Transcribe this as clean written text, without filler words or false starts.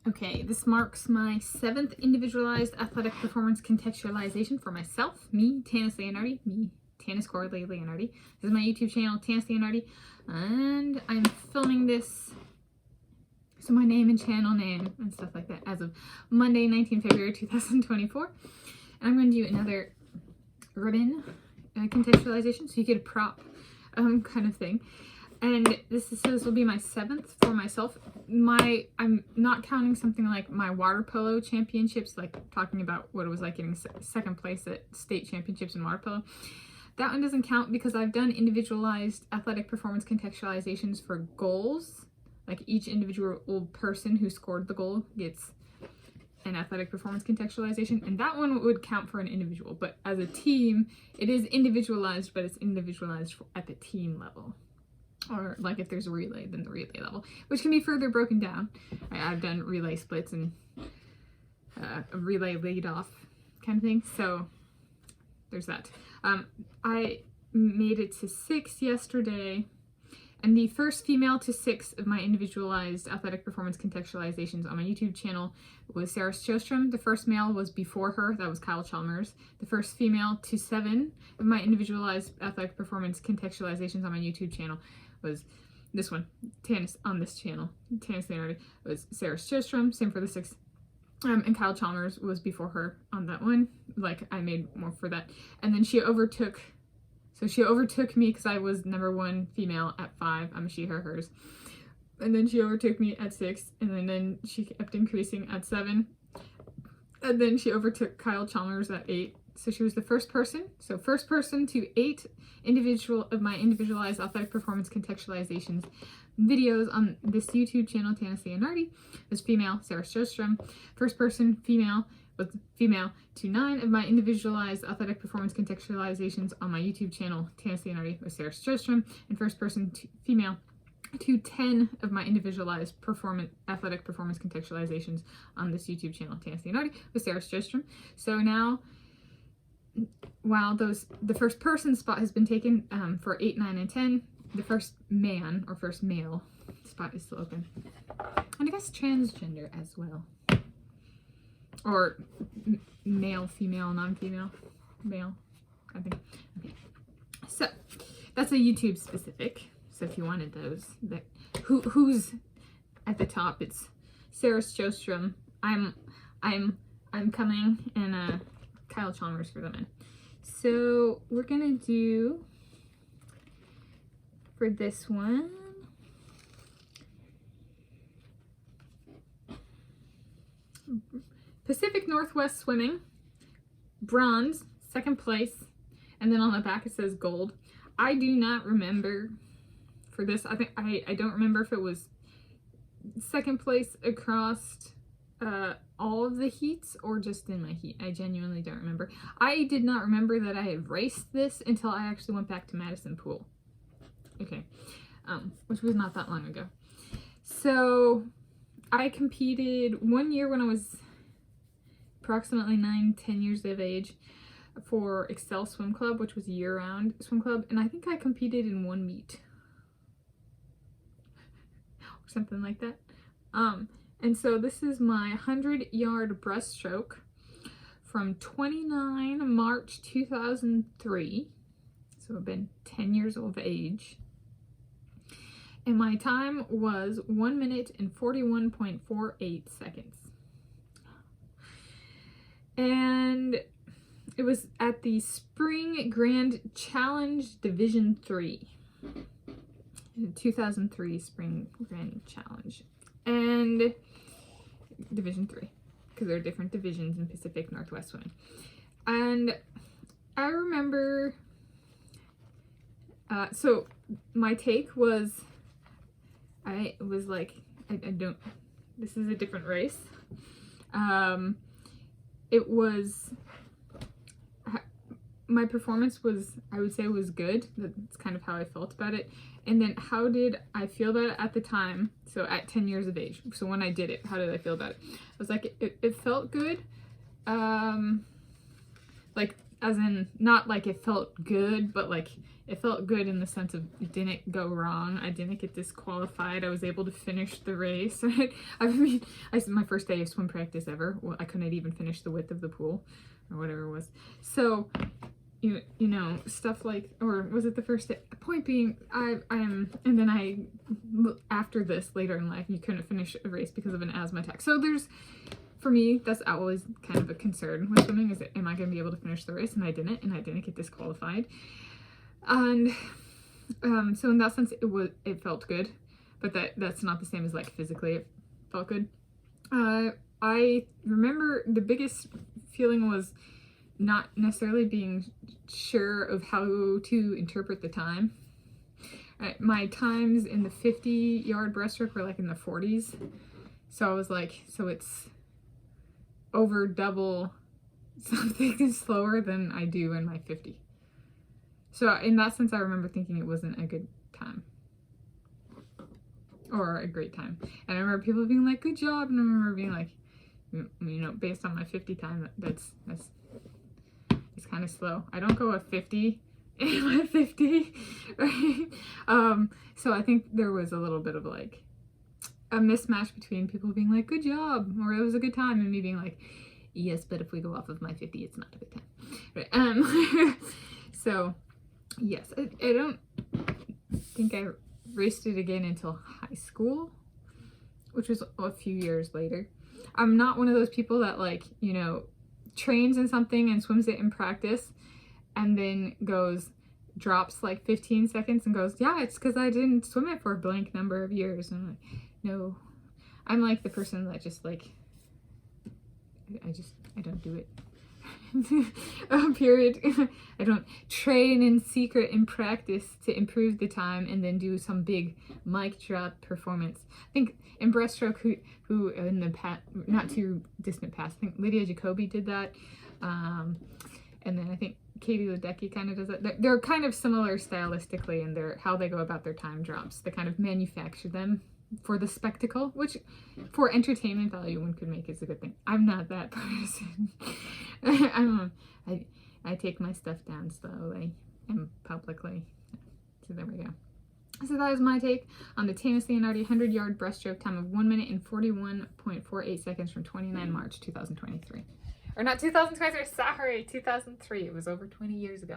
Okay, this marks my 7th individualized athletic performance contextualization for myself, me, Tanis Leonhardi, me, Tanis Coralee Leonhardi. This is my YouTube channel, Tanis Leonhardi, and I'm filming this, so my name and channel name and stuff like that, as of Monday, 19 February 2024. And I'm going to do another ribbon contextualization, so you get a prop kind of thing. And this will be my 7th for myself. I'm not counting something like my water polo championships, like talking about what it was like getting second place at state championships in water polo. That one doesn't count because I've done individualized athletic performance contextualizations for goals. Like each individual person who scored the goal gets an athletic performance contextualization, and that one would count for an individual. But as a team, it is individualized, but it's individualized at the team level. Or like if there's a relay, then the relay level, which can be further broken down. I've done relay splits and a relay lead off kind of thing. So there's that. I made it to 6 yesterday, and the first female to 6 of my individualized athletic performance contextualizations on my YouTube channel was Sarah Sjostrom. The first male was before her, that was Kyle Chalmers. The first female to 7 of my individualized athletic performance contextualizations on my YouTube channel was this one, Tanis, on this channel, Tanis Leonhardi, was Sarah Sjostrom, same for the 6th. And Kyle Chalmers was before her on that one. Like, I made more for that. And then she overtook me because I was #1 female at 5. I'm a she, her, hers. And then she overtook me at 6, and then she kept increasing at 7. And then she overtook Kyle Chalmers at 8. So she was the first person. So first person to 8 of my individualized athletic performance contextualizations videos on this YouTube channel, Tanis Leonhardi, was female, Sarah Sjostrom. First person female was female to 9 of my individualized athletic performance contextualizations on my YouTube channel, Tanis Leonhardi, was Sarah Sjostrom. And first person female to 10 of my individualized athletic performance contextualizations on this YouTube channel, Tanis Leonhardi, was Sarah Sjostrom. So now, while the first person spot has been taken for 8, 9, and 10, the first man or first male spot is still open. And I guess transgender as well. Or male, female, non-female, male, I think. Okay. So that's a YouTube specific. So if you wanted those, who's at the top? It's Sarah Sjostrom. I'm coming, and Kyle Chalmers for the men. So we're gonna do, for this one, Pacific Northwest swimming, bronze, 2nd place, and then on the back it says gold. I do not remember for this. I think I don't remember if it was 2nd place across all of the heats or just in my heat. I genuinely don't remember. I did not remember that I had raced this until I actually went back to Madison Pool. Okay, which was not that long ago. So I competed one year when I was approximately 9, 10 years of age for Excel Swim Club, which was a year-round swim club, and I think I competed in 1 meet or something like that. And so this is my 100-yard breaststroke from 29 March 2003. So I've been 10 years of age. And my time was 1 minute and 41.48 seconds. And it was at the Spring Grand Challenge Division 3. 2003 Spring Grand Challenge. And Division 3, because there are different divisions in Pacific Northwest swimming. And I remember, so my take was, I was like, I don't, this is a different race. It was, my performance was, I would say, was good. That's kind of how I felt about it. And then how did I feel about it at the time? So at 10 years of age. So when I did it, how did I feel about it? I was like, it felt good. Like as in not like it felt good, but like it felt good in the sense of it didn't go wrong. I didn't get disqualified. I was able to finish the race. Right? I mean, my first day of swim practice ever. Well, I couldn't even finish the width of the pool or whatever it was. So, you know, stuff like, or was it the first day? Point being, and then after this, later in life, you couldn't finish a race because of an asthma attack. So for me, that's always kind of a concern with swimming, is am I going to be able to finish the race? And I didn't get disqualified. And so in that sense, it felt good, but that's not the same as like physically it felt good. I remember the biggest feeling was not necessarily being sure of how to interpret the time. My times in the 50-yard breaststroke were like in the 40s. So I was like, so it's over double something slower than I do in my 50. So in that sense, I remember thinking it wasn't a good time. Or a great time. And I remember people being like, good job. And I remember being like, you know, based on my 50 time, it's kind of slow. I don't go a 50 in my 50, right? So I think there was a little bit of like a mismatch between people being like, good job, or it was a good time, and me being like, yes, but if we go off of my 50, it's not a good time. Right? So yes, I don't think I raced it again until high school, which was a few years later. I'm not one of those people that, like, you know, trains in something and swims it in practice and then drops like 15 seconds and goes, yeah, it's because I didn't swim it for a blank number of years. And I'm like, no, I'm like the person that just like, I don't do it. Period. I don't train in secret in practice to improve the time and then do some big mic drop performance. I think in breaststroke, who in the not too distant past, I think Lydia Jacoby did that, and then I think Katie Ledecky kind of does it. They're kind of similar stylistically in how they go about their time drops. They kind of manufacture them for the spectacle, which for entertainment value one could make is a good thing. I'm not that person. I take my stuff down slowly and publicly. So there we go. So that is my take on the Tanis Leonhardi 100-yard breaststroke time of 1 minute and 41.48 seconds from 29 March 2023. Or not 2023, sorry, 2003. It was over 20 years ago.